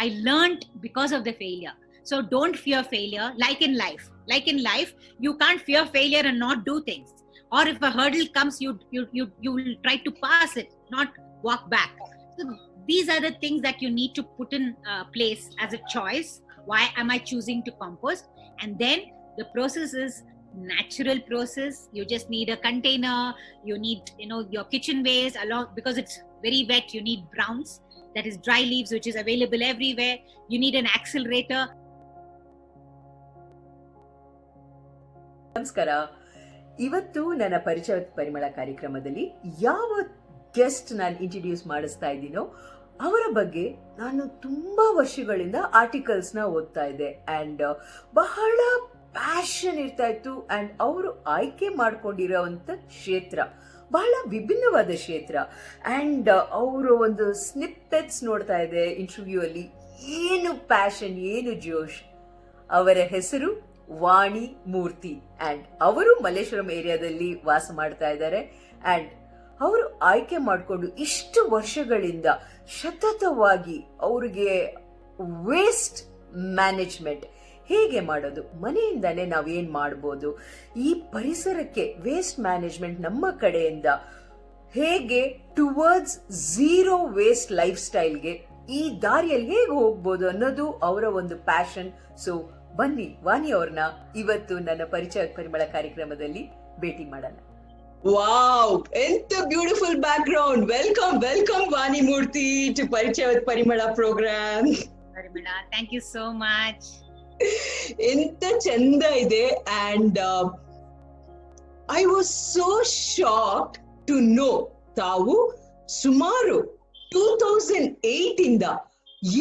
I learned because of the failure. So don't fear failure. Like in life, you can't fear failure and not do things. Or if a hurdle comes, you will try to pass it, not walk back. So these are the things that you need to put in place as a choice. Why am I choosing to compost? And then the process is natural process. You just need a container. You need, your kitchen waste along, because it's very wet. You need browns, that is dry leaves, which is available everywhere. You need an accelerator. ನಮಸ್ಕಾರ. ಇವತ್ತು ನನ್ನ ಪರಿಚಯ ಪರಿಮಳ ಕಾರ್ಯಕ್ರಮದಲ್ಲಿ ಯಾವ guest ನಾನು introduce ಮಾಡಿಸ್ತಾ ಇದ್ದೀನೋ ಅವರ ಬಗ್ಗೆ ನಾನು ತುಂಬಾ ವರ್ಷಗಳಿಂದ ಆರ್ಟಿಕಲ್ಸ್ನ ಓದ್ತಾ ಇದ್ದೆ. ಅಂಡ್ ಬಹಳ ಪ್ಯಾಷನ್ ಇರ್ತಾ ಇತ್ತು. ಅಂಡ್ ಅವರು ಆಯ್ಕೆ ಮಾಡ್ಕೊಂಡಿರೋವಂಥ ಕ್ಷೇತ್ರ ಬಹಳ ವಿಭಿನ್ನವಾದ ಕ್ಷೇತ್ರ. ಅಂಡ್ ಅವರು ಒಂದು ಸ್ನಿಪ್ಪೆಟ್ಸ್ ನೋಡ್ತಾ ಇದೆ ಇಂಟರ್ವ್ಯೂ ಅಲ್ಲಿ. ಏನು ಪ್ಯಾಷನ್, ಏನು ಜೋಶ್. ಅವರ ಹೆಸರು ವಾಣಿ ಮೂರ್ತಿ. ಅಂಡ್ ಅವರು ಮಲ್ಲೇಶ್ವರಂ ಏರಿಯಾದಲ್ಲಿ ವಾಸ ಮಾಡ್ತಾ ಇದ್ದಾರೆ. ಅಂಡ್ ಅವರು ಆಯ್ಕೆ ಮಾಡಿಕೊಂಡು ಇಷ್ಟು ವರ್ಷಗಳಿಂದ ಸತತವಾಗಿ ಅವ್ರಿಗೆ ವೇಸ್ಟ್ ಮ್ಯಾನೇಜ್ಮೆಂಟ್ ಹೇಗೆ ಮಾಡೋದು, ಮನೆಯಿಂದಾನೆ ನಾವೇನ್ ಮಾಡ್ಬೋದು, ಈ ಪರಿಸರಕ್ಕೆ ವೇಸ್ಟ್ ಮ್ಯಾನೇಜ್ಮೆಂಟ್ ನಮ್ಮ ಕಡೆಯಿಂದ ಹೇಗೆ ಟುವರ್ಡ್ಸ್ ಝೀರೋ ವೇಸ್ಟ್ ಲೈಫ್ ಸ್ಟೈಲ್ಗೆ ಈ ದಾರಿಯಲ್ಲಿ ಹೇಗೆ ಹೋಗ್ಬೋದು ಅನ್ನೋದು ಅವರ ಒಂದು ಪ್ಯಾಷನ್. ಸೊ ಬನ್ನಿ ವಾಣಿ ಅವ್ರನ್ನ ಇವತ್ತು ನನ್ನ ಪರಿಚಯ ಪರಿಮಳ ಕಾರ್ಯಕ್ರಮದಲ್ಲಿ ಭೇಟಿ ಮಾಡೋಣ. ವಾವ್, ಎಂತ beautiful background. Welcome Vani Murthy to ಪರಿಚಯ with Parimala program. Parimala, thank you so much. ಎಂತ ಚಂದ ಇದೆ. And I was so shocked to know ತಾವು ಸುಮಾರು 2008 ಇಂದ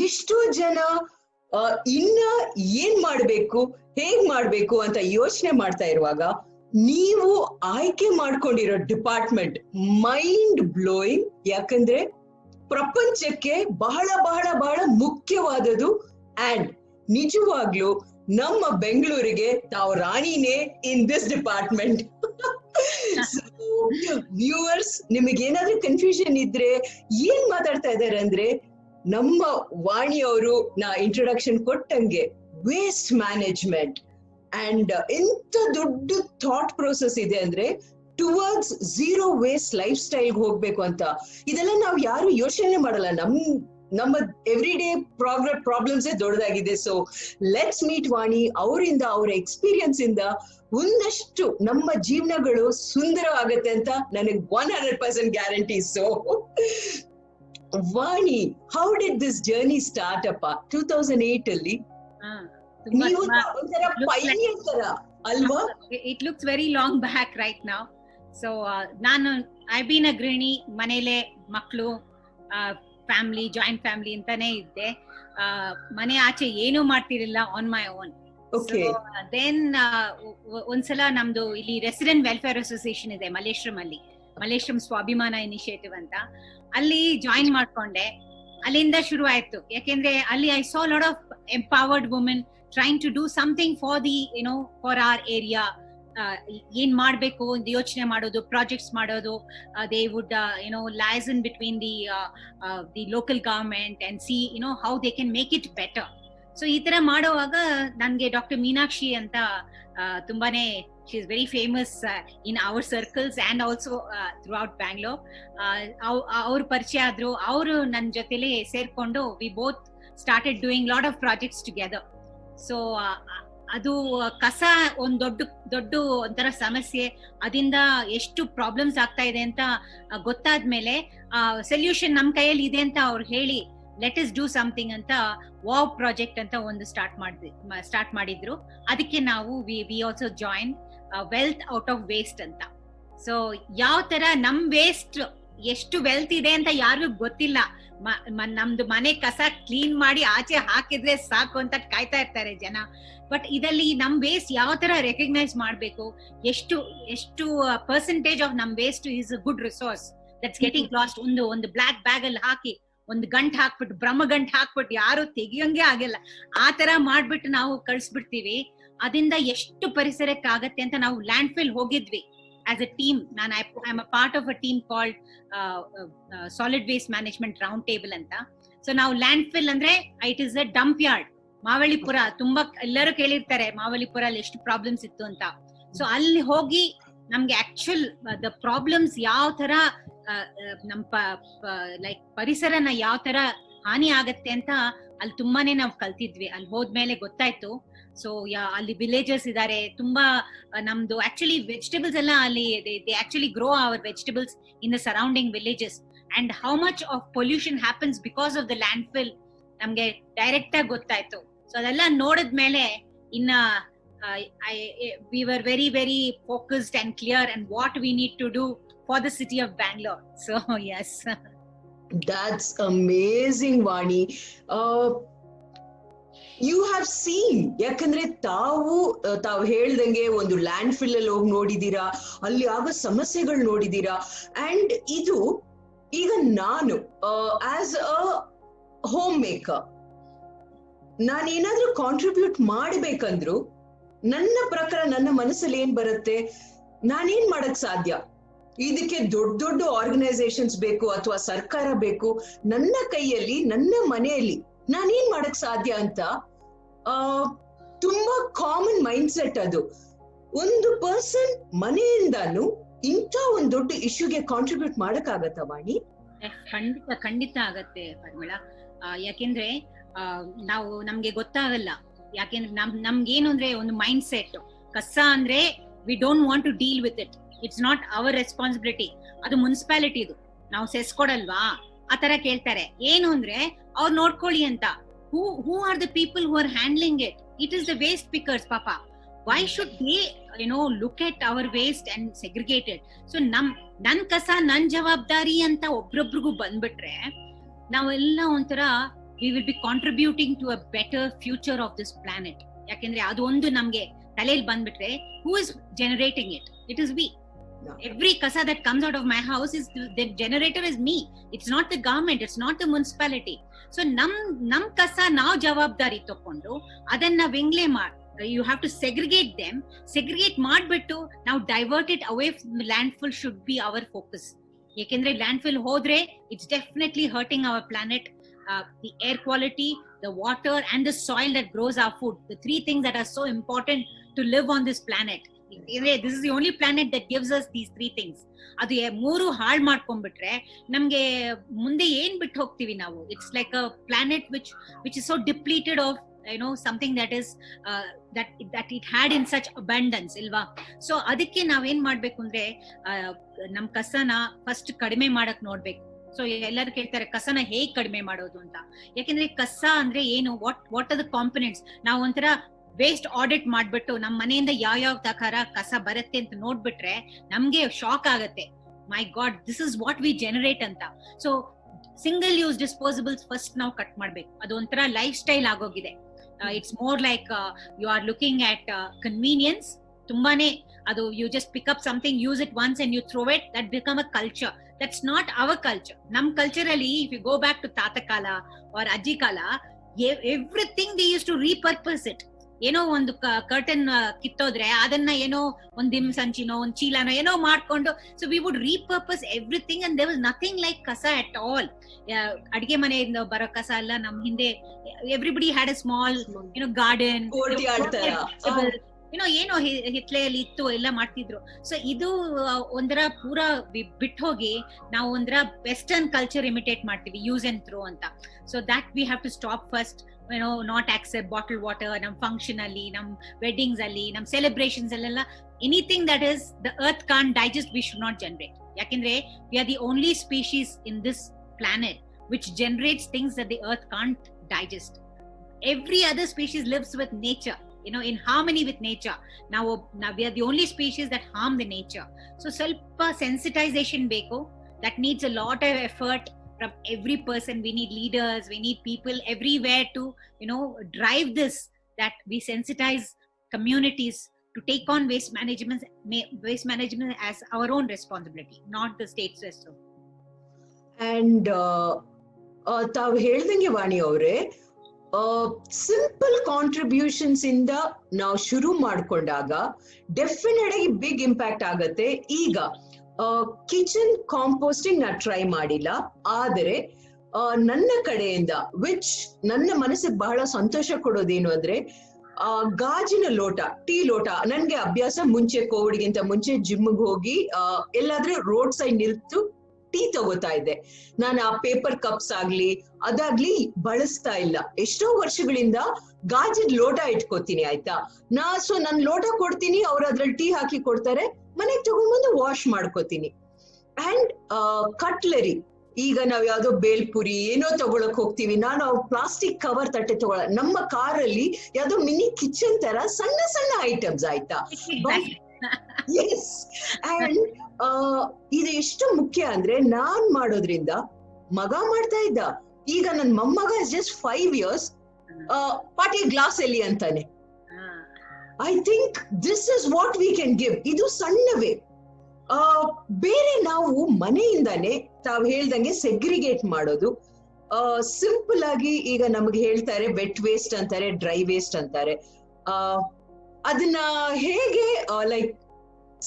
ಎಷ್ಟೋ ಜನ ಇನ್ನ ಏನ್ ಮಾಡ್ಬೇಕು, ಹೇಗ್ ಮಾಡ್ಬೇಕು ಅಂತ ಯೋಚನೆ ಮಾಡ್ತಾ ಇರುವಾಗ ನೀವು ಆಯ್ಕೆ ಮಾಡ್ಕೊಂಡಿರೋ ಡಿಪಾರ್ಟ್ಮೆಂಟ್ ಮೈಂಡ್ ಬ್ಲೋಯಿಂಗ್. ಯಾಕಂದ್ರೆ ಪ್ರಪಂಚಕ್ಕೆ ಬಹಳ ಬಹಳ ಬಹಳ ಮುಖ್ಯವಾದದು. ಅಂಡ್ ನಿಜವಾಗ್ಲೂ ನಮ್ಮ ಬೆಂಗಳೂರಿಗೆ ತಾವು ರಾಣಿನೇ ಇನ್ ದಿಸ್ ಡಿಪಾರ್ಟ್ಮೆಂಟ್. ವ್ಯೂವರ್ಸ್, ನಿಮಗೇನಾದ್ರೂ ಕನ್ಫ್ಯೂಷನ್ ಇದ್ರೆ ಏನ್ ಮಾತಾಡ್ತಾ ಇದಾರೆ ಅಂದ್ರೆ, ನಮ್ಮ ವಾಣಿ ಅವರು ನಾ ಇಂಟ್ರೊಡಕ್ಷನ್ ಕೊಟ್ಟಂಗೆ ವೇಸ್ಟ್ ಮ್ಯಾನೇಜ್ಮೆಂಟ್ ಅಂಡ್ ಎಂತ ದೊಡ್ಡ ಥಾಟ್ ಪ್ರೋಸೆಸ್ ಇದೆ ಅಂದ್ರೆ towards zero waste life style ಹೋಗ್ಬೇಕು ಅಂತ. ಇದೆಲ್ಲ ನಾವು ಯಾರು ಯೋಚನೆ ಮಾಡಲ್ಲ. ನಮ್ಮ ಎವ್ರಿ ಡೇ ಪ್ರಾಬ್ಲಮ್ಸ್ ದೊಡ್ಡದಾಗಿದೆ. ಸೊ ಲೆಟ್ಸ್ ಮೀಟ್ ವಾಣಿ. ಅವರಿಂದ, ಅವರ ಎಕ್ಸ್ಪೀರಿಯನ್ಸ್ ಇಂದ ಒಂದಷ್ಟು ನಮ್ಮ ಜೀವನಗಳು ಸುಂದರ ಆಗತ್ತೆ ಅಂತ ನನಗೆ 100% guarantee. So Vani, how did this journey start ಅಪ್ಪ? 2008 ಅಲ್ಲಿ ನೀವು ಒಂಥರ ಪೈನಿಯರ್ ತರ ಅಲ್ವಾ? It looks very long back right now. So ನಾನು ಐ ಬೀನ್ ಅ ಗೃಹಿಣಿ, ಮನೇಲೆ ಮಕ್ಕಳು, ಫ್ಯಾಮಿಲಿ, ಜಾಯಿಂಟ್ ಫ್ಯಾಮಿಲಿ ಅಂತಾನೆ ಇದ್ದೆ. ಮನೆ ಆಚೆ ಏನು ಮಾಡ್ತಿರ್ಲಿಲ್ಲ, ಆನ್ ಮೈ ಓನ್. ದೆನ್ ಒಂದ್ಸಲ ನಮ್ದು ಇಲ್ಲಿ ರೆಸಿಡೆಂಟ್ ವೆಲ್ಫೇರ್ ಅಸೋಸಿಯೇಷನ್ ಇದೆ ಮಲ್ಲೇಶ್ವರಂ ಅಲ್ಲಿ, ಮಲ್ಲೇಶ್ವರಂ ಸ್ವಾಭಿಮಾನ ಇನಿಷಿಯೇಟಿವ್ ಅಂತ. ಅಲ್ಲಿ ಜಾಯಿನ್ ಮಾಡ್ಕೊಂಡೆ. ಅಲ್ಲಿಂದ ಶುರು ಆಯ್ತು. ಯಾಕೆಂದ್ರೆ ಅಲ್ಲಿ I saw lot of empowered women trying to do something for the for our area. ಏನ್ ಮಾಡ್ಬೇಕು ಅಂತ ಯೋಚನೆ ಮಾಡೋದು, ಪ್ರಾಜೆಕ್ಟ್ಸ್ ಮಾಡೋದು. They would liaison between the local government and see how they can make it better. So ಈ ತರ ಮಾಡುವಾಗ ನನ್ಗೆ ಡಾಕ್ಟರ್ ಮೀನಾಕ್ಷಿ ಅಂತ ತುಂಬಾನೇ, she is very famous in our circles and also throughout Bangalore. ಅವ್ರ ಪರಿಚಯ ಆದ್ರು. ಅವರು ನನ್ನ ಜೊತೆಲಿ ಸೇರ್ಕೊಂಡು we both started doing lot of projects together. So ಅದು ಕಸ ಒಂದ್ ದೊಡ್ಡ ಒಂಥರ ಸಮಸ್ಯೆ. ಅದರಿಂದ ಎಷ್ಟು ಪ್ರಾಬ್ಲಮ್ಸ್ ಆಗ್ತಾ ಇದೆ ಅಂತ ಗೊತ್ತಾದ್ಮೇಲೆ ಸೊಲ್ಯೂಷನ್ ನಮ್ ಕೈಯಲ್ಲಿ ಇದೆ ಅಂತ ಅವ್ರು ಹೇಳಿ ಲೆಟ್ ಅಸ್ ಡೂ ಸಮಥಿಂಗ್ ಅಂತ ವಾವ್ ಪ್ರಾಜೆಕ್ಟ್ ಅಂತ ಒಂದು ಸ್ಟಾರ್ಟ್ ಮಾಡಿದ್ರು. ಅದಕ್ಕೆ ನಾವು we also join wealth out of waste ಅಂತ. ಸೊ ಯಾವ ತರ ನಮ್ ವೇಸ್ಟ್ ಎಷ್ಟು ವೆಲ್ತ್ ಇದೆ ಅಂತ ಯಾರಿಗೂ ಗೊತ್ತಿಲ್ಲ. ನಮ್ದು ಮನೆ ಕಸ ಕ್ಲೀನ್ ಮಾಡಿ ಆಚೆ ಹಾಕಿದ್ರೆ ಸಾಕು ಅಂತ ಕಾಯ್ತಾ ಇರ್ತಾರೆ ಜನ. ಬಟ್ ಇದರಲ್ಲಿ ನಮ್ ವೇಸ್ಟ್ ಯಾವ ತರ ರೆಕಗ್ನೈಸ್ ಮಾಡ್ಬೇಕು, ಎಷ್ಟು ಪರ್ಸೆಂಟೇಜ್ ಆಫ್ ನಮ್ waste is a good resource that's getting last. ಒಂದು ಬ್ಲಾಕ್ ಬ್ಯಾಗ್ ಅಲ್ಲಿ ಹಾಕಿ ಒಂದು ಗಂಟ್ ಹಾಕ್ಬಿಟ್ಟು, ಬ್ರಹ್ಮ ಗಂಟ್ ಹಾಕ್ಬಿಟ್ಟು ಯಾರು ತೆಗಿಯೋಂಗೆ ಆಗಿಲ್ಲ, ಆ ತರ ಮಾಡ್ಬಿಟ್ಟು ನಾವು ಕಳ್ಸ್ಬಿಡ್ತೀವಿ. ಅದರಿಂದ ಎಷ್ಟು ಪರಿಸರಕ್ಕೆ ಆಗತ್ತೆ ಅಂತ ನಾವು ಲ್ಯಾಂಡ್ ಫಿಲ್ ಹೋಗಿದ್ವಿ. as a team, I'm a part of a team called Solid Waste Management Roundtable anta. So now landfill andre it is a dump yard. ಮಾವಳಿಪುರ ತುಂಬಾ ಎಲ್ಲರೂ ಕೇಳಿರ್ತಾರೆ ಮಾವಳಿಪುರಲ್ಲಿ ಎಷ್ಟು ಪ್ರಾಬ್ಲಮ್ಸ್ ಇತ್ತು ಅಂತ. ಸೊ ಅಲ್ಲಿ ಹೋಗಿ ನಮ್ಗೆ ಆಕ್ಚುಲ್ ದ ಪ್ರಾಬ್ಲಮ್ಸ್ ಯಾವ ತರ ನಮ್ ಲೈಕ್ ಪರಿಸರನ ಯಾವ ತರ ಹಾನಿ ಆಗತ್ತೆ ಅಂತ ಅಲ್ಲಿ ತುಂಬಾನೇ ನಾವು ಕಲ್ತಿದ್ವಿ. ಅಲ್ಲಿ ಹೋದ್ಮೇಲೆ ಗೊತ್ತಾಯ್ತು. ಸೊ ಅಲ್ಲಿ ವಿಲೇಜಸ್ ಇದಾರೆ ತುಂಬಾ. ನಮ್ದು ಆಕ್ಚುಲಿ ವೆಜಿಟೇಬಲ್ಸ್ ಎಲ್ಲ ಅಲ್ಲಿ they actually grow our vegetables in the surrounding villages and how much of pollution happens because of the landfill ನಮ್ಗೆ ಡೈರೆಕ್ಟ್ ಆಗಿ ಗೊತ್ತಾಯ್ತು. ಸೊ ಅದೆಲ್ಲ ನೋಡಿದ್ಮೇಲೆ ಇನ್ನ we were very very focused and clear and what we need to do for the city of Bangalore. So yes. That's amazing, Vani. You have seen, ಯಾಕಂದ್ರೆ ತಾವು ಹೇಳ್ದಂಗೆ ಒಂದು ಲ್ಯಾಂಡ್ ಫಿಲ್ ಅಲ್ಲಿ ಹೋಗಿ ನೋಡಿದೀರಾ, ಅಲ್ಲಿ ಆಗೋ ಸಮಸ್ಯೆಗಳು ನೋಡಿದೀರಾ. ಅಂಡ್ ಇದು ಈಗ ನಾನು ಆಸ್ ಅ ಹೋಮ್ ಮೇಕರ್ ನಾನೇನಾದ್ರೂ ಕಾಂಟ್ರಿಬ್ಯೂಟ್ ಮಾಡಬೇಕಂದ್ರು ನನ್ನ ಪ್ರಕಾರ ನನ್ನ ಮನಸ್ಸಲ್ಲಿ ಏನ್ ಬರುತ್ತೆ, ನಾನೇನ್ ಮಾಡಕ್ ಸಾಧ್ಯ, ಇದಕ್ಕೆ ದೊಡ್ಡ ದೊಡ್ಡ ಆರ್ಗನೈಸೇಷನ್ಸ್ ಬೇಕು ಅಥವಾ ಸರ್ಕಾರ ಬೇಕು, ನನ್ನ ಕೈಯಲ್ಲಿ ನನ್ನ ಮನೆಯಲ್ಲಿ ನಾನೇನ್ ಮಾಡಕ್ ಸಾಧ್ಯ ಅಂತ ತುಂಬಾ ಕಾಮನ್ ಮೈಂಡ್ ಸೆಟ್ ಅದು. ಒಂದು ಪರ್ಸನ್ ಮನೆಯಿಂದಾನು ಇಂಥ ಒಂದ್ ದೊಡ್ಡ ಇಶ್ಯೂಗೆ ಕಾಂಟ್ರಿಬ್ಯೂಟ್ ಮಾಡಕ್ ಆಗತ್ತಾ ವಾಣಿ? ಖಂಡಿತ ಆಗತ್ತೆ ಪರಿಮಳ. ಯಾಕೆಂದ್ರೆ ನಾವು ನಮ್ಗೆ ಗೊತ್ತಾಗಲ್ಲ. ಯಾಕೆಂದ್ರೆ ನಮ್ಗೇನು ಅಂದ್ರೆ ಒಂದು ಮೈಂಡ್ ಸೆಟ್, ಕಸ ಅಂದ್ರೆ we don't want to deal with it, it's not our responsibility, ಅದು ಮುನ್ಸಿಪಾಲಿಟಿದು, ನಾವು ಸೆಸ್ ಕೊಡಲ್ವಾ ಆತರ ಕೇಳ್ತಾರೆ. ಏನು ಅಂದ್ರೆ ಅವ್ರು ನೋಡ್ಕೊಳ್ಳಿ ಅಂತ. who are the people who are handling it? It is the waste pickers, papa. Why should they look at our waste and segregate it? So ನನ್ ಕಸ ನನ್ ಜವಾಬ್ದಾರಿ ಅಂತ ಒಬ್ರೊಬ್ರಿಗೂ ಬಂದ್ಬಿಟ್ರೆ ನಾವೆಲ್ಲ ಒಂಥರ we will be contributing to a better future of this planet. ಯಾಕೆಂದ್ರೆ ಅದು ಒಂದು ನಮ್ಗೆ ತಲೆಯಲ್ಲಿ ಬಂದ್ಬಿಟ್ರೆ who is generating it? It is we. Every kasa that comes out of my house is the generator is me. It's not the government, it's not the municipality. So nam kasa now jawabdari ತಕೊಂಡು ಅದನ್ನ ವಿಂಗ್ಲೆ you have to segregate ಮಾಡ್ಬಿಟ್ಟು now divert it away from the landfill should be our focus. ಯಾಕೆಂದ್ರೆ landfill ಹೋದ್ರೆ it's definitely hurting our planet, the air quality, the water and the soil that grows our food, the three things that are so important to live on this planet. This is the only planet that gives us these three things. ಅದು ಮೂರು ಹಾಳ್ ಮಾಡ್ಕೊಂಡ್ಬಿಟ್ರೆ ನಮ್ಗೆ ಮುಂದೆ ಏನ್ ಬಿಟ್ಟು ಹೋಗ್ತೀವಿ ನಾವು? It's like a planet which is so depleted of something that is that it had in such abundance ಇಲ್ವಾ? ಸೊ ಅದಕ್ಕೆ ನಾವೇನ್ ಮಾಡ್ಬೇಕು ಅಂದ್ರೆ ನಮ್ ಕಸನ ಫಸ್ಟ್ ಕಡಿಮೆ ಮಾಡಕ್ ನೋಡ್ಬೇಕು. ಸೊ ಎಲ್ಲರೂ ಕೇಳ್ತಾರೆ ಕಸನ ಹೇಗ್ ಕಡಿಮೆ ಮಾಡೋದು ಅಂತ. ಯಾಕೆಂದ್ರೆ ಕಸ ಅಂದ್ರೆ ಏನು, ವಾಟ್ ಆರ್ ದ ಕಾಂಪೊನೆಂಟ್ಸ್? ನಾವು ಒಂಥರ ವೇಸ್ಟ್ ಆಡಿಟ್ ಮಾಡ್ಬಿಟ್ಟು ನಮ್ ಮನೆಯಿಂದ ಯಾವ ಪ್ರಕಾರ ಕಸ ಬರುತ್ತೆ ಅಂತ ನೋಡ್ಬಿಟ್ರೆ ನಮ್ಗೆ ಶಾಕ್ ಆಗತ್ತೆ. My god, this is what we generate ಅಂತ. So single use disposables first ನಾವು ಕಟ್ ಮಾಡ್ಬೇಕು. ಅದು ಒಂಥರ ಲೈಫ್ ಸ್ಟೈಲ್ ಆಗೋಗಿದೆ. It's more like you are looking at convenience. ತುಂಬಾನೇ ಅದು you just pick up something, use it once and you throw it, that become a culture. That's not our culture. ನಮ್ culture ಅಲ್ಲಿ if you go back to ತಾತ ಕಾಲ or ಅಜ್ಜಿ ಕಾಲ, everything they use to repurpose it. ಏನೋ ಒಂದು curtain ಕಿತ್ತೋದ್ರೆ ಅದನ್ನ ಏನೋ ಒಂದ್ ದಿಮ್ ಸಂಚಿನೋ ಒಂದ್ ಚೀಲನೋ ಏನೋ ಮಾಡ್ಕೊಂಡು, so we would repurpose everything and there was nothing like ಕಸ ಅಟ್ ಆಲ್. ಅಡಿಗೆ ಮನೆಯಿಂದ ಬರೋ ಕಸ ಎಲ್ಲ ನಮ್ ಹಿಂದೆ everybody had a small garden, ಏನೋ ಹಿತ್ಲೆಯಲ್ಲಿ ಇತ್ತು, ಎಲ್ಲ ಮಾಡ್ತಿದ್ರು. ಸೊ ಇದು ಒಂದರ ಪೂರಾ ಬಿಟ್ಟು ಹೋಗಿ ನಾವು ಒಂದರ ವೆಸ್ಟರ್ನ್ ಕಲ್ಚರ್ ಇಮಿಟೇಟ್ ಮಾಡ್ತೀವಿ, ಯೂಸ್ ಅಂಡ್ ಥ್ರೋ ಅಂತ. So that we have to stop first. Not accept bottle water ನಮ್ ಫಂಕ್ಷನ್ ಅಲ್ಲಿ, ನಮ್ ವೆಡ್ಡಿಂಗ್ಸ್ ಅಲ್ಲಿ, ನಮ್ ಸೆಲೆಬ್ರೇಷನ್ಸ್ ಅಲ್ಲೆಲ್ಲ anything that is the earth can't digest we should not generate. ಯಾಕೆಂದ್ರೆ we are the only species in this planet which generates things that the earth can't digest. Every other species lives with nature, in harmony with nature. Now we are the only species that harm the nature. So ಸ್ವಲ್ಪ sensitization ಬೇಕು. That needs a lot of effort from every person. We need leaders, we need people everywhere to drive this, that we sensitize communities to take on waste management as our own responsibility, not the state's responsibility. And ತಾವ್ ಹೇಳ್ದಂಗೆ ವಾಣಿ ಅವ್ರೆ, simple contributions ಇಂದ ನಾವು ಶುರು ಮಾಡ್ಕೊಂಡಾಗ definite ಆಗಿ big impact ಆಗತ್ತೆ. ಈಗ ಕಿಚನ್ ಕಾಂಪೋಸ್ಟಿಂಗ್ ನಾ ಟ್ರೈ ಮಾಡಿಲ್ಲ, ಆದರೆ ನನ್ನ ಕಡೆಯಿಂದ ವಿಚ್ ನನ್ನ ಮನಸ್ಸಿಗೆ ಬಹಳ ಸಂತೋಷ ಕೊಡೋದೇನು ಅಂದ್ರೆ ಗಾಜಿನ ಲೋಟ, ಟೀ ಲೋಟ. ನನ್ಗೆ ಅಭ್ಯಾಸ ಮುಂಚೆ ಕೋವಿಡ್ಗಿಂತ ಮುಂಚೆ ಜಿಮ್ಗೆ ಹೋಗಿ ಎಲ್ಲಾದ್ರೂ ರೋಡ್ ಸೈಡ್ ನಿಲ್ತು ಟೀ ತಗೋತಾ ಇದ್ದೆ. ನಾನು ಆ ಪೇಪರ್ ಕಪ್ಸ್ ಆಗ್ಲಿ ಅದಾಗ್ಲಿ ಬಳಸ್ತಾ ಇಲ್ಲ. ಎಷ್ಟೋ ವರ್ಷಗಳಿಂದ ಗಾಜಿನ ಲೋಟ ಇಟ್ಕೋತೀನಿ, ಆಯ್ತಾ. ನನ್ ಲೋಟ ಕೊಡ್ತೀನಿ, ಅವ್ರು ಅದ್ರಲ್ಲಿ ಟೀ ಹಾಕಿ ಕೊಡ್ತಾರೆ, ಮನೆಗೆ ತಗೊಂಡ್ಬಂದು ವಾಶ್ ಮಾಡ್ಕೋತೀನಿ. ಅಂಡ್ ಕಟ್ಲರಿ, ಈಗ ನಾವ್ ಯಾವ್ದೋ ಬೇಲ್ಪುರಿ ಏನೋ ತಗೊಳಕ್ ಹೋಗ್ತೀವಿ, ನಾನು ಪ್ಲಾಸ್ಟಿಕ್ ಕವರ್ ತಟ್ಟೆ ತಗೊಳ. ನಮ್ಮ ಕಾರಲ್ಲಿ ಯಾವ್ದೋ ಮಿನಿ ಕಿಚನ್ ತರ ಸಣ್ಣ ಸಣ್ಣ ಐಟಮ್ಸ್, ಆಯ್ತಾ. ಎಸ್, ಅಂಡ್ ಇದು ಎಷ್ಟು ಮುಖ್ಯ ಅಂದ್ರೆ ನಾನ್ ಮಾಡೋದ್ರಿಂದ ಮಗ ಮಾಡ್ತಾ ಇದ್ದ. ಈಗ ನನ್ ಮೊಮ್ಮಗ ಜಸ್ಟ್ 5 years, ಪಾಟಿ ಗ್ಲಾಸ್ ಎಲ್ಲಿ ಅಂತಾನೆ. I think this is what we can give. ಇದು ಸಣ್ಣವೇ. ಬೇರೆ ನಾವು ಮನೆಯಿಂದಾನೆ ತಾವ್ ಹೇಳ್ದಂಗೆ ಸೆಗ್ರಿಗೇಟ್ ಮಾಡೋದು. ಸಿಂಪಲ್ ಆಗಿ ಈಗ ನಮ್ಗೆ ಹೇಳ್ತಾರೆ ವೆಟ್ ವೇಸ್ಟ್ ಅಂತಾರೆ, ಡ್ರೈ ವೇಸ್ಟ್ ಅಂತಾರೆ. ಅದನ್ನ ಹೇಗೆ ಲೈಕ್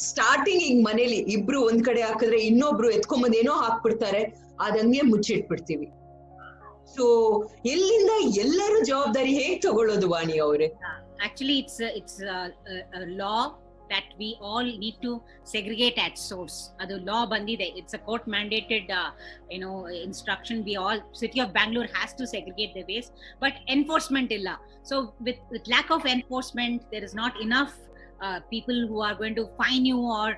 ಸ್ಟಾರ್ಟಿಂಗ್ ಈಗ ಮನೇಲಿ ಇಬ್ರು ಒಂದ್ ಕಡೆ ಹಾಕಿದ್ರೆ ಇನ್ನೊಬ್ರು ಎತ್ಕೊಂಬಂದ್ ಏನೋ ಹಾಕ್ಬಿಡ್ತಾರೆ, ಅದಂಗೆ ಮುಚ್ಚಿಟ್ಬಿಡ್ತೀವಿ. ಸೊ ಎಲ್ಲಿಂದ ಎಲ್ಲರೂ ಜವಾಬ್ದಾರಿ ಹೇಗ್ ತಗೊಳ್ಳೋದು ವಾಣಿ ಅವ್ರೆ? Actually, it's a law that we all need to segregate at source. Adu law bandide. It's a court mandated instruction. We all, city of Bangalore has to segregate the waste, but enforcement illa. So with lack of enforcement, there is not enough people who are going to fine you or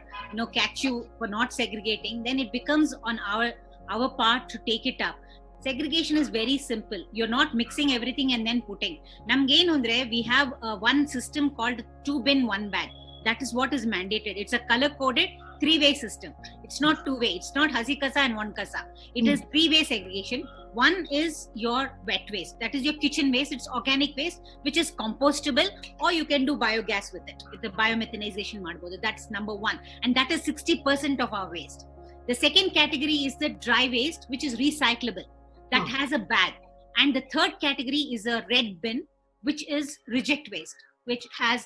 catch you for not segregating. Then it becomes on our part to take it up. Segregation is very simple. You're not mixing everything and then putting. Namgenu andre we have one system called 2 bin 1 bag. That is what is mandated. It's a color coded 3-way system. It's not 2-way. It's not hasi kasa and 1 kasa. It is 3-way segregation. One is your wet waste. That is your kitchen waste. It's organic waste which is compostable, or you can do biogas with it. It's the biomethanization madbodu. That's number 1, and that is 60% of our waste. The second category is the dry waste, which is recyclable. That has a bag. And the third category is a red bin, which is reject waste, which has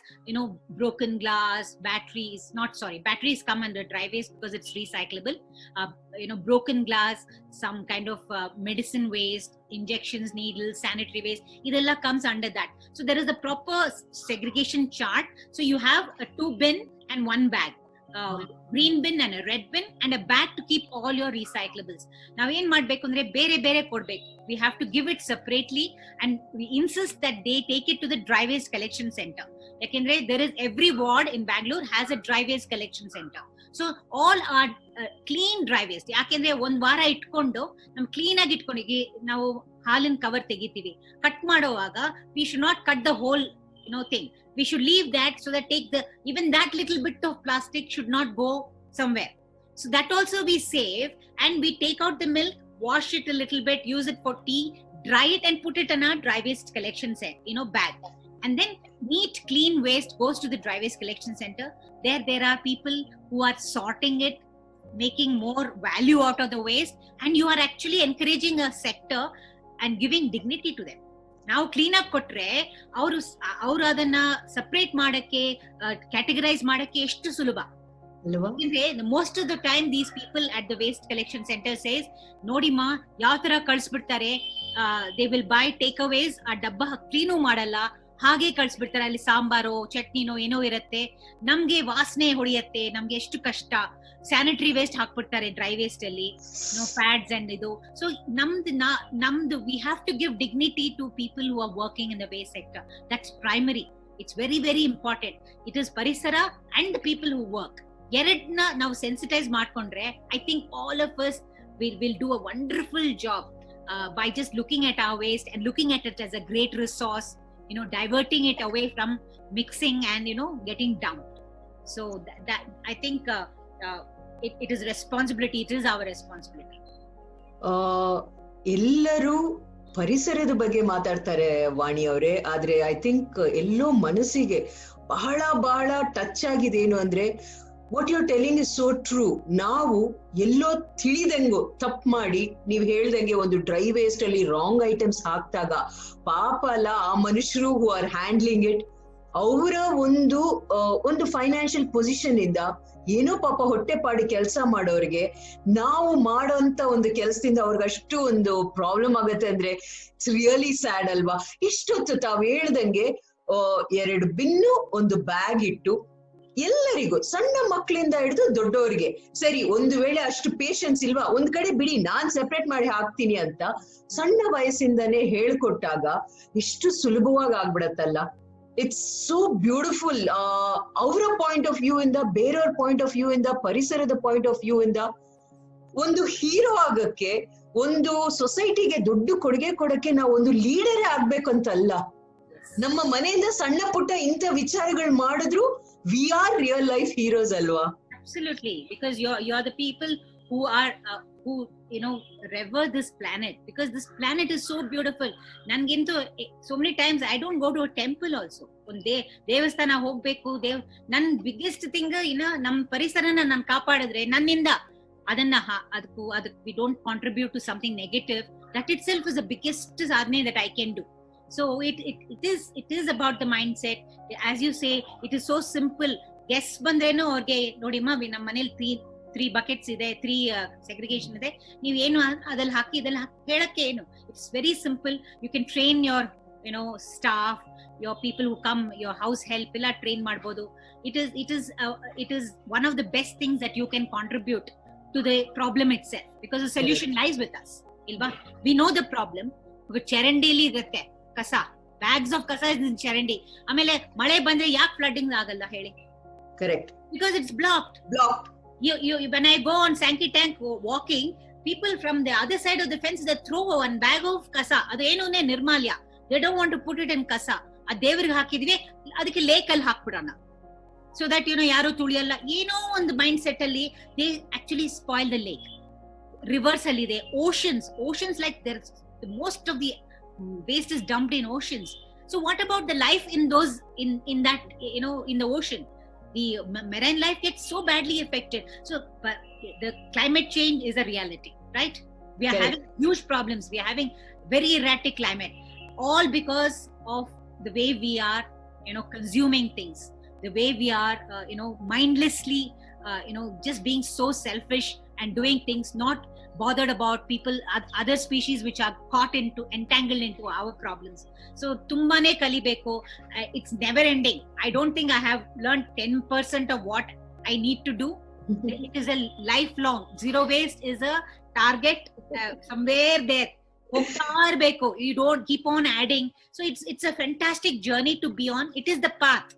broken glass, batteries come under dry waste because it's recyclable. Broken glass, some kind of medicine waste, injections, needles, sanitary waste, idella comes under that. So there is a proper segregation chart. So you have a 2 bin and 1 bag. Green bin and a red bin and a bag to keep all your recyclables. Now ಏನ್ ಮಾಡ್ಬೇಕು ಅಂದ್ರೆ ಬೇರೆ ಬೇರೆ ಕೊಡ್ಬೇಕು. We have to give it separately, and we insist that they take it to the dry waste collection center. Yakendre there is every ward in Bangalore has a dry waste collection center. So all are clean dry waste. ಯಾಕೆಂದ್ರೆ ಒಂದ್ ವಾರ ಇಟ್ಕೊಂಡು ನಮ್ clean ಆಗಿ ಇಟ್ಕೊಂಡಿಗೆ ನಾವು ಹಾಲಿನ cover ತೆಗಿತೀವಿ. Cut ಮಾಡೋವಾಗ we should not cut the whole thing. We should leave that so that even that little bit of plastic should not go somewhere. So that also we save, and we take out the milk, wash it a little bit, use it for tea, dry it and put it in our dry waste collection set, bag. And then neat clean waste goes to the dry waste collection center. There are people who are sorting it, making more value out of the waste, and you are actually encouraging a sector and giving dignity to them. ನಾವು clean ಆಗಿ ಕೊಟ್ರೆ ಅವರು ಅದನ್ನ separate ಮಾಡಕ್ಕೆ, categorise ಮಾಡಕ್ಕೆ ಎಷ್ಟು ಸುಲಭ. Most of the time these people at the waste collection centre says, ನೋಡಿಮ್ಮ ಯಾವ ತರ ಕಳ್ಸ್ಬಿಡ್ತಾರೆ, they will buy takeaways, ಆ ಡಬ್ಬ ಕ್ಲೀನು ಮಾಡಲ್ಲ, ಹಾಗೆ ಕಳ್ಸ್ಬಿಡ್ತಾರೆ. ಅಲ್ಲಿ ಸಾಂಬಾರೋ ಚಟ್ನಿನೋ ಏನೋ ಇರತ್ತೆ, ನಮ್ಗೆ ವಾಸನೆ ಹೊಡಿಯತ್ತೆ, ನಮ್ಗೆ ಎಷ್ಟು ಕಷ್ಟ. ಸ್ಯಾನಿಟರಿ ವೇಸ್ಟ್ ಹಾಕ್ಬಿಡ್ತಾರೆ ಡ್ರೈ ವೇಸ್ಟ್ ಅಲ್ಲಿ, ಪ್ಯಾಡ್ಸ್ ಅಂಡ್ ಇದು. ಸೊ ನಮ್ದು we have to give dignity to people who are working in the waste sector. That's primary. It's very very important. It is ಪರಿಸರ and the people who work. ಎರಡನ್ನ ನಾವು sensitise ಮಾಡ್ಕೊಂಡ್ರೆ I think all of us will do a wonderful job by just looking at our waste and looking at it as a great resource, diverting it away from mixing and getting dumped. So that I think it is responsibility. It is our responsibility. ಎಲ್ಲರೂ ಪರಿಸರದ ಬಗ್ಗೆ ಮಾತಾಡ್ತಾರೆ ವಾಣಿ ಅವರೇ, ಆದ್ರೆ I think ಎಲ್ಲೋ ಮನಸ್ಸಿಗೆ ಬಹಳ ಬಹಳ touch ಆಗಿದೆ ಏನು ಅಂದ್ರೆ, what you are telling is so true. ನಾವು ಎಲ್ಲೋ ತಿಳಿದಂಗು ತಪ್ಪು ಮಾಡಿ ನೀವ್ ಹೇಳ್ದಂಗೆ ಒಂದು ಡ್ರೈ ವೇಸ್ಟ್ ಅಲ್ಲಿ ರಾಂಗ್ ಐಟಮ್ಸ್ ಹಾಕ್ದಾಗ ಪಾಪ ಅಲ್ಲ ಆ ಮನುಷ್ಯರು ಹೂ ಆರ್ ಹ್ಯಾಂಡ್ಲಿಂಗ್ ಇಟ್, ಅವರ ಒಂದು ಫೈನಾನ್ಷಿಯಲ್ ಪೊಸಿಷನ್ ಇಂದ ಏನೋ ಪಾಪ ಹೊಟ್ಟೆಪಾಡಿ ಕೆಲಸ ಮಾಡೋರಿಗೆ ನಾವು ಮಾಡೋಂತ ಒಂದು ಕೆಲಸದಿಂದ ಅವ್ರಿಗೆ ಅಷ್ಟು ಒಂದು ಪ್ರಾಬ್ಲಮ್ ಆಗತ್ತೆ ಅಂದ್ರೆ ಇಟ್ಸ್ ರಿಯಲಿ ಸ್ಯಾಡ್ ಅಲ್ವಾ. ಇಷ್ಟೊತ್ತು ತಾವ್ ಹೇಳ್ದಂಗೆ 2 ಬಿನ್ನು ಒಂದು ಬ್ಯಾಗ್ ಇಟ್ಟು ಎಲ್ಲರಿಗೂ ಸಣ್ಣ ಮಕ್ಕಳಿಂದ ಹಿಡಿದು ದೊಡ್ಡವರಿಗೆ, ಸರಿ ಒಂದು ವೇಳೆ ಅಷ್ಟು ಪೇಶನ್ಸ್ ಇಲ್ವಾ ಒಂದ್ ಕಡೆ ಬಿಡಿ ನಾನ್ ಸೆಪರೇಟ್ ಮಾಡಿ ಹಾಕ್ತೀನಿ ಅಂತ ಸಣ್ಣ ವಯಸ್ಸಿಂದಾನೇ ಹೇಳ್ಕೊಟ್ಟಾಗ ಎಷ್ಟು ಸುಲಭವಾಗಿ ಆಗ್ಬಿಡತ್ತಲ್ಲ. It's so beautiful. ಅವರ ಪಾಯಿಂಟ್ ಆಫ್ ವ್ಯೂ ಇಂದ, ಬೇರೆಯವ್ರ ಪಾಯಿಂಟ್ ಆಫ್ ವ್ಯೂ ಇಂದ, ಪರಿಸರದ ಪಾಯಿಂಟ್ ಆಫ್ ವ್ಯೂ ಇಂದ ಒಂದು ಹೀರೋ ಆಗಕ್ಕೆ, ಒಂದು ಸೊಸೈಟಿಗೆ ದೊಡ್ಡ ಕೊಡುಗೆ ಕೊಡಕ್ಕೆ ನಾವು ಒಂದು ಲೀಡರೇ ಆಗ್ಬೇಕಂತಲ್ಲ. ನಮ್ಮ ಮನೆಯಿಂದ ಸಣ್ಣ ಪುಟ್ಟ ಇಂಥ ವಿಚಾರಗಳು ಮಾಡಿದ್ರು we are real life heroes ಅಲ್ವಾ? Absolutely, because you're the people who are who revere this planet, because this planet is so beautiful. Nangintu so many times I don't go to a temple also. Onde devasthana hogbeku, nan biggest thing nam parisarana nan kaapadidre nanninda adanna adku we don't contribute to something negative. That itself is the biggest sadhane that I can do. So it is about the mindset. As you say, it is so simple. Guests ಬಂದ್ರೇನು ಅವ್ರಿಗೆ ನೋಡಿಮ್ಮ ನಮ್ಮ ಮನೇಲಿ 3 buckets ಇದೆ, 3 segregation ಇದೆ, ನೀವ್ ಏನು ಅದ್ರಲ್ಲಿ ಹಾಕಿ ಇದೆಲ್ಲ ಹೇಳಕ್ಕೆ ಏನು. It's very simple. You can train your staff, your people who come, your house help ಎಲ್ಲ ಟ್ರೈನ್ ಮಾಡ್ಬೋದು. It is one of the best things that you can contribute to the problem itself, because the solution lies with us ಇಲ್ವಾ. We know the problem. ಚರಂಡಿಲಿ ಇರುತ್ತೆ ಕಸ, bags of ಕಸ ಇನ್ ಚರಂಡಿ. ಆಮೇಲೆ ಮಳೆ ಬಂದ್ರೆ ಯಾಕೆ ಫ್ಲಡ್ಡಿಂಗ್ ಆಗಲ್ಲ ಹೇಳಿ? Correct. Because it's blocked. You when I go on Sankey Tank walking, people from the other side of the fence, they throw one bag of kasa. Adu enu ne nirmalya. They don't want to put it in kasa. Ad devrige hakidve, adike lake alli hakbidana, so that yaru tuliyalla. Eno one mindset alli they actually spoil the lake. Rivers alli ide, oceans like there's most of the waste is dumped in oceans. So what about the life in those in that in the ocean? The marine life gets so badly affected. So the climate change is a reality, right? We are having huge problems. We are having very erratic climate, all because of the way we are consuming things, the way we are mindlessly just being so selfish and doing things, not bothered about people, other species which are entangled into our problems. So tumbane kalibeku. It's never ending. I don't think I have learned 10% of what I need to do. It is a lifelong. Zero waste is a target somewhere there. You don't keep on adding. So it's a fantastic journey to be on. It is the path.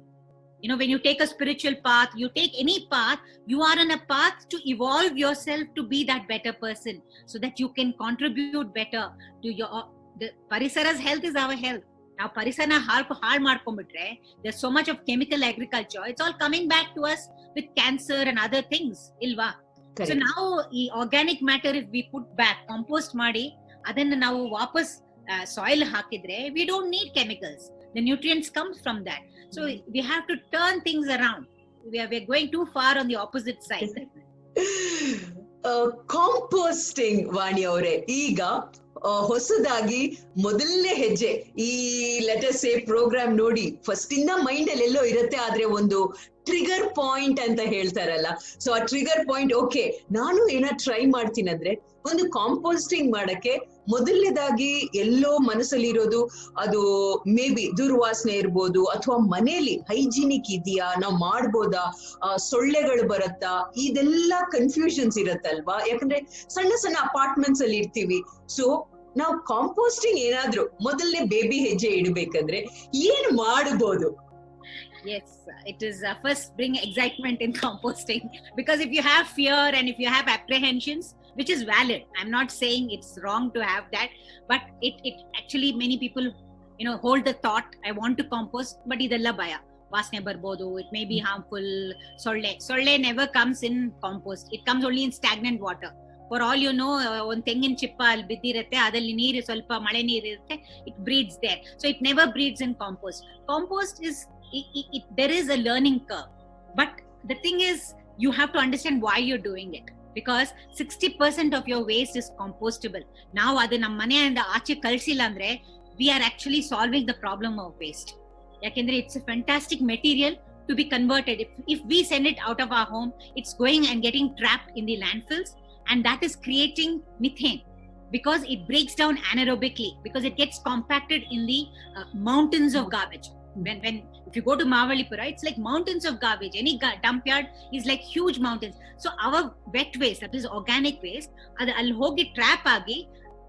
When you take a spiritual path, you take any path, you are on a path to evolve yourself to be that better person, so that you can contribute better to the parisara's health is our health. Now parisana haal ಮಾಡ್ಕೊಂಡ್ಬಿಟ್ರೆ, there's so much of chemical agriculture. It's all coming back to us with cancer and other things, ilva? So now ಈ organic matter if we put back, compost ಮಾಡಿ ಅದನ್ನ ನಾವು ವಾಪಸ್ soil ಹಾಕಿದ್ರೆ, we don't need chemicals. The nutrients comes from that. So we have to turn things around. We're going too far on the opposite side. Composting Vani ಅವರೇ, ಈಗ ಹೊಸದಾಗಿ ಮೊದಲನೇ ಹೆಜ್ಜೆ ಈ ಲೆಟಸ್ ಎ ಪ್ರೋಗ್ರಾಮ್ ನೋಡಿ ಫಸ್ಟ್ ಇಂದ ಮೈಂಡ್ ಅಲ್ಲಿ ಎಲ್ಲೋ ಇರುತ್ತೆ, ಆದ್ರೆ ಒಂದು ಟ್ರಿಗರ್ ಪಾಯಿಂಟ್ ಅಂತ ಹೇಳ್ತಾರಲ್ಲ, ಸೊ ಆ ಟ್ರಿಗರ್ ಪಾಯಿಂಟ್ ಓಕೆ ನಾನು ಏನೋ ಟ್ರೈ ಮಾಡ್ತೀನಿ ಅಂದ್ರೆ ಒಂದು ಕಾಂಪೋಸ್ಟಿಂಗ್ ಮಾಡಕ್ಕೆ ಮೊದಲನೇದಾಗಿ ಎಲ್ಲೋ ಮನಸ್ಸಲ್ಲಿ ಇರೋದು ಅದು ಮೇ ಬಿ ದುರ್ವಾಸನೆ ಇರ್ಬೋದು, ಅಥವಾ ಮನೇಲಿ ಹೈಜಿನಿಕ್ ಇದೆಯಾ, ನಾವ್ ಮಾಡ್ಬೋದಾ, ಸೊಳ್ಳೆಗಳು ಬರತ್ತಾ, ಇದೆಲ್ಲ ಕನ್ಫ್ಯೂಷನ್ಸ್ ಇರತ್ತಲ್ವಾ. ಯಾಕಂದ್ರೆ ಸಣ್ಣ ಸಣ್ಣ ಅಪಾರ್ಟ್ಮೆಂಟ್ಸ್ ಅಲ್ಲಿ ಇರ್ತೀವಿ. ಸೊ ನಾವು ಕಾಂಪೋಸ್ಟಿಂಗ್ ಏನಾದ್ರು ಮೊದಲನೇ ಬೇಬಿ ಹೆಜ್ಜೆ ಇಡಬೇಕಂದ್ರೆ ಏನ್ ಮಾಡಬಹುದು? Yes, it is first bring excitement in composting, because if you have fear and if you have apprehensions, which is valid, I'm not saying it's wrong to have that, but it actually many people hold the thought I want to compost, but idella baya vasne barbodu, it may be harmful. Solle never comes in compost. It comes only in stagnant water. For all you know, one ತೆಂಗಿನ ಚಿಪ್ಪ ಅಲ್ಲಿ ಬಿದ್ದಿರುತ್ತೆ, ಅದಲ್ಲಿ ನೀರು ಸ್ವಲ್ಪ ಮಳೆ ನೀರು ಇರುತ್ತೆ, it breeds there. So it never breeds in compost. Compost is there is a learning curve, but the thing is you have to understand why you're doing it. Because 60% of your waste is compostable. ನಾವು ಅದು ನಮ್ಮ ಮನೆಯಿಂದ ಆಚೆ ಕಳ್ಸಿಲ್ಲ ಅಂದ್ರೆ we are actually solving the problem of waste. ಯಾಕೆಂದ್ರೆ it's a fantastic material to be converted. If we send it out of our home, it's going and getting trapped in the landfills, and that is creating methane because it breaks down anaerobically, because it gets compacted in the mountains of garbage. When if you go to Mavalipura, it's like mountains of garbage. Any dump yard is like huge mountains. So our wet waste, that is organic waste, al hogi trap agi,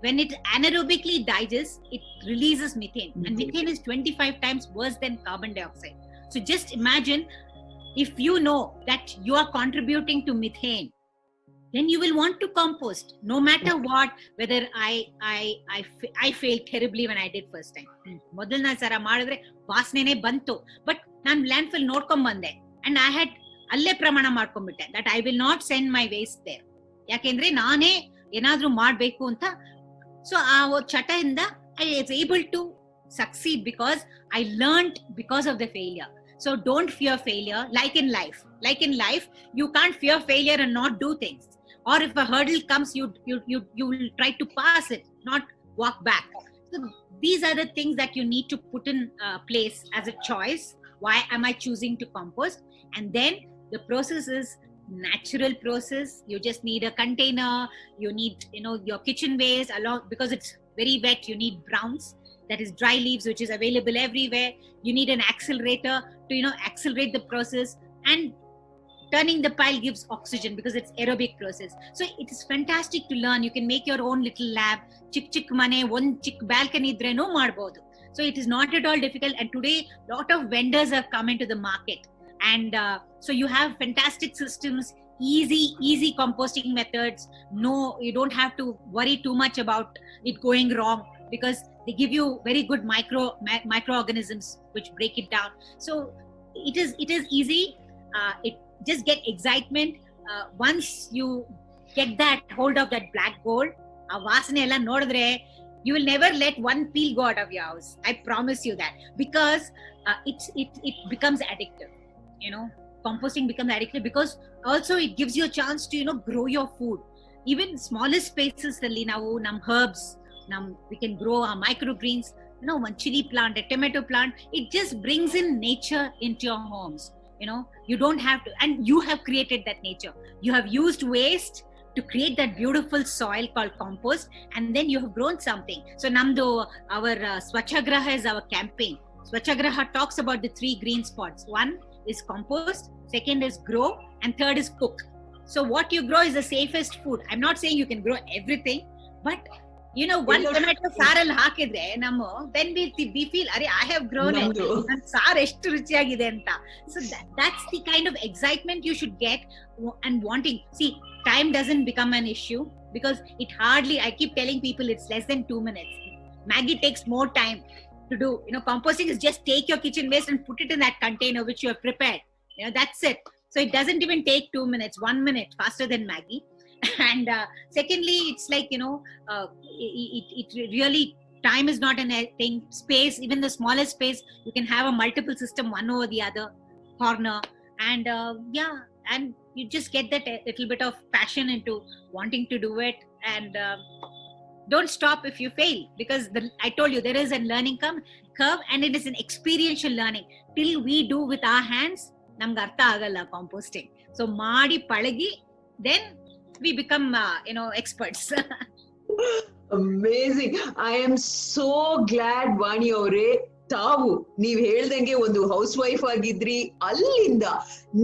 when it anaerobically digests, it releases methane. And methane is 25 times worse than carbon dioxide. So just imagine, if you know that you are contributing to methane, then you will want to compost, no matter what, whether I failed terribly when I did first time. ಮೊದಲನೇ ಸರ ಮಾಡಿದ್ರೆ ವಾಸನೆನೇ ಬಂತು, but ನಾನು land fill ನೋಡ್ಕೊಂಡ್ ಬಂದೆ and I had ಅಲ್ಲೇ ಪ್ರಮಾಣ ಮಾಡ್ಕೊಂಡ್ಬಿಟ್ಟೆ that I will not send my waste there, ಯಾಕೆಂದ್ರೆ ನಾನೇ ಏನಾದ್ರೂ ಮಾಡ್ಬೇಕು ಅಂತ. ಸೊ ಆ ಚಟದಿಂದ I was able to succeed because I learned because of the failure. So don't fear failure. Like in life, you can't fear failure and not do things. Or if a hurdle comes, you will try to pass it, not walk back. So these are the things that you need to put in place as a choice. Why am I choosing to compost? And then the process is natural process. You just need a container. You need, your kitchen waste along, because it's very wet. You need browns, that is dry leaves, which is available everywhere. You need an accelerator to accelerate the process, and turning the pile gives oxygen because it's aerobic process. So it is fantastic to learn. You can make your own little lab. Chick mane, one chick balcony idrenu ಮಾಡಬಹುದು. So it is not at all difficult, and today lot of vendors have come into the market, and so you have fantastic systems, easy composting methods. No, you don't have to worry too much about it going wrong, because they give you very good microorganisms which break it down. So it is easy. It just get excitement. Once you get that hold of that black gold, a vasane ella nodidre, you will never let one peel go out of your house. I promise you that, because it becomes addictive. Composting becomes addictive because also it gives you a chance to grow your food. Even smallest spaces alli ನಾವು ನಮ್ಮ herbs, we can grow our microgreens, one chili plant, a tomato plant. It just brings in nature into your homes. You don't have to, and you have created that nature. You have used waste to create that beautiful soil called compost, and then you have grown something. So namdo, our Swachhagraha is our campaign. Swachhagraha talks about the 3 green spots. One is compost, second is grow, and third is cook. So what you grow is the safest food. I'm not saying you can grow everything, but one tomato ಸಾರಲ್ಲಿ ಹಾಕಿದ್ರೆ then we feel I have grown it, and ಸಾರು ಎಷ್ಟು ರುಚಿಯಾಗಿದೆ ಅಂತ. So that's the kind of excitement you should get and wanting. See, time doesn't become an issue, because it hardly, I keep telling people, it's less than 2 minutes. Maggie takes more time to do. Composting is just take your kitchen waste and put it in that container which you have prepared. That's it. So it doesn't even take 2 minutes, 1 minute faster than Maggie. And secondly, it's like it really, time is not a thing. Space, even the smallest space, you can have a multiple system, one over the other corner, and and you just get that little bit of passion into wanting to do it. And don't stop if you fail, because I told you there is a learning curve, and it is an experiential learning. Till we do with our hands, namge artha agalla composting. So maadi palagi, then we become experts. Amazing. I am so glad, ವಾಣಿ ಅವರೇ, ತಾವು ನೀವ್ ಹೇಳ್ದಂಗೆ ಒಂದು house wife ಆಗಿದ್ರಿ, ಅಲ್ಲಿಂದ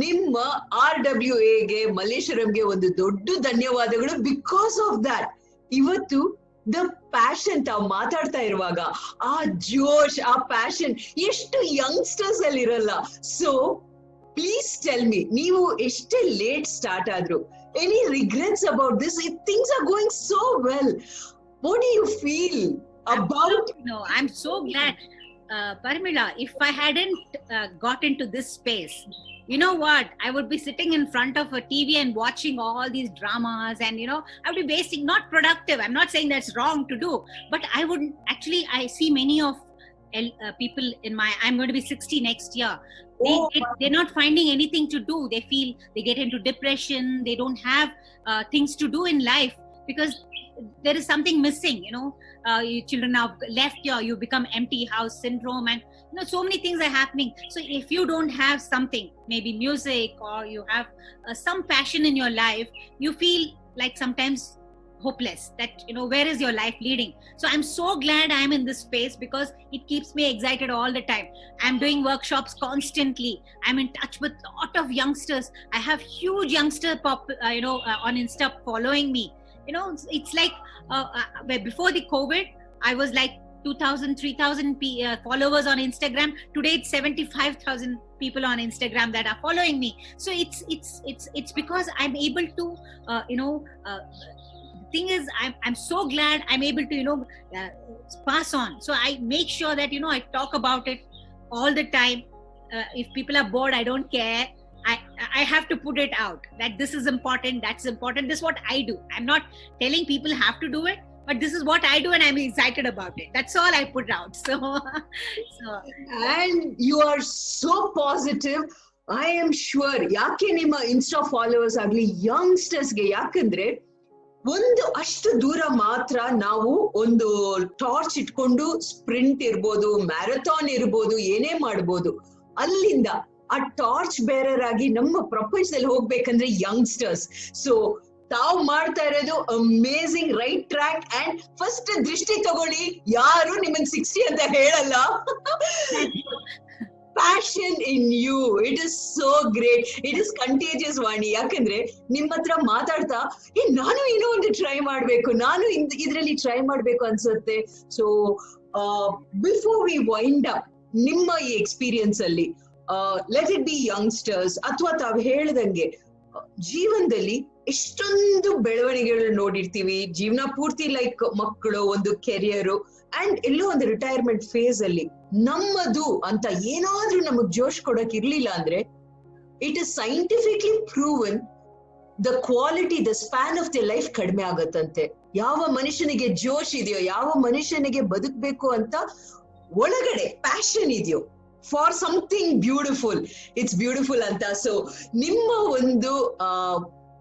ನಿಮ್ಮ RWA ಗೆ, ಮಲ್ಲೇಶ್ವರಂಗೆ ಒಂದು ದೊಡ್ಡ ಧನ್ಯವಾದಗಳು. ಬಿಕಾಸ್ ಆಫ್ ದಟ್ ಇವತ್ತು ದ ಪ್ಯಾಷನ್, ತಾವು ಮಾತಾಡ್ತಾ ಇರುವಾಗ ಆ ಜೋಶ್, ಆ ಪ್ಯಾಷನ್ ಎಷ್ಟು ಯಂಗ್ಸ್ಟರ್ಸ್ ಅಲ್ಲಿ ಇರಲ್ಲ. ಸೊ ಪ್ಲೀಸ್ ಟೆಲ್ ಮಿ, ನೀವು ಎಷ್ಟೇ ಲೇಟ್ ಸ್ಟಾರ್ಟ್ ಆದ್ರು, any regrets about this? If things are going so well, what do you feel about? I'm so glad, Parimila. If I hadn't got into this space, you know what, I would be sitting in front of a TV and watching all these dramas, and I would be wasting, not productive. I'm not saying that's wrong to do, but I wouldn't actually. I see many of people in my, I'm going to be 60 next year. Oh, They're not finding anything to do. They feel they get into depression. They don't have things to do in life because there is something missing, your children have left you become empty house syndrome, and so many things are happening. So if you don't have something, maybe music, or you have some passion in your life, you feel like sometimes hopeless, that where is your life leading. So I'm so glad I'm in this space because it keeps me excited all the time. I'm doing workshops constantly. I'm in touch with a lot of youngsters. I have huge youngster on Insta following me. It's like before the COVID, I was like 2,000, 3,000 followers on Instagram. Today it's 75,000 people on Instagram that are following me. So it's because I'm able to thing is, I'm so glad I'm able to pass on. So I make sure that I talk about it all the time. If people are bored, I don't care. I have to put it out that this is important, that's important. This is what I do. I'm not telling people have to do it, but this is what I do and I'm excited about it. That's all I put out. So and you are so positive. I am sure ಯಾಕೆ ನಿಮ್ಮ insta followers ಆಗ್ಲಿ ಯಂಗ್ಸ್ಟರ್ಸ್ಗೆ, ಯಾಕಂದ್ರೆ ಒಂದು ಅಷ್ಟು ದೂರ ಮಾತ್ರ ನಾವು ಒಂದು ಟಾರ್ಚ್ ಇಟ್ಕೊಂಡು ಸ್ಪ್ರಿಂಟ್ ಇರ್ಬೋದು, ಮ್ಯಾರಥಾನ್ ಇರ್ಬೋದು, ಏನೇ ಮಾಡ್ಬೋದು, ಅಲ್ಲಿಂದ ಆ ಟಾರ್ಚ್ ಬೇರರ್ ಆಗಿ ನಮ್ಮ ಪ್ರಪಂಚದಲ್ಲಿ ಹೋಗ್ಬೇಕಂದ್ರೆ ಯಂಗ್ಸ್ಟರ್ಸ್. ಸೊ ತಾವು ಮಾಡ್ತಾ ಇರೋದು amazing, right track. And first ದೃಷ್ಟಿ ತಗೊಳ್ಳಿ, ಯಾರು ನಿಮ್ಮನ್ 60 ಅಂತ ಹೇಳಲ್ಲ. Passion in you, it is so great, it is contagious, ವಾಣಿ. ಯಾಕಂದ್ರೆ ನಿಮ್ಮ ಹತ್ರ ಮಾತಾಡ್ತಾ ನಾನು ಏನೋ ಒಂದು ಟ್ರೈ ಮಾಡ್ಬೇಕು, ನಾನು ಇದ್ರಲ್ಲಿ ಟ್ರೈ ಮಾಡ್ಬೇಕು ಅನ್ಸುತ್ತೆ. So before we wind up, ನಿಮ್ಮ ಈ ಎಕ್ಸ್ಪೀರಿಯನ್ಸ್ ಅಲ್ಲಿ ಲೆಟ್ ಇಟ್ ಬಿ ಯಂಗ್ಸ್ಟರ್ಸ್ ಅಥವಾ ತಾವು ಹೇಳ್ದಂಗೆ ಜೀವನದಲ್ಲಿ ಎಷ್ಟೊಂದು ಬೆಳವಣಿಗೆಗಳು ನೋಡಿರ್ತೀವಿ, ಜೀವನ ಪೂರ್ತಿ ಲೈಕ್ ಮಕ್ಕಳು, ಒಂದು ಕೆರಿಯರು, ಅಂಡ್ ಎಲ್ಲೋ ಒಂದು ರಿಟೈರ್ಮೆಂಟ್ ಫೇಸ್ ಅಲ್ಲಿ ನಮ್ಮದು ಅಂತ ಏನಾದ್ರೂ ನಮಗ್ ಜೋಶ್ ಕೊಡಕ್ ಇರ್ಲಿಲ್ಲ ಅಂದ್ರೆ, it is scientifically proven the quality, the span of the life ಕಡಿಮೆ ಆಗತ್ತಂತೆ. ಯಾವ ಮನುಷ್ಯನಿಗೆ ಜೋಶ್ ಇದೆಯೋ, ಯಾವ ಮನುಷ್ಯನಿಗೆ ಬದುಕ್ಬೇಕು ಅಂತ ಒಳಗಡೆ ಪ್ಯಾಷನ್ ಇದೆಯೋ for something beautiful, it's beautiful ಅಂತ. ಸೊ ನಿಮ್ಮ ಒಂದು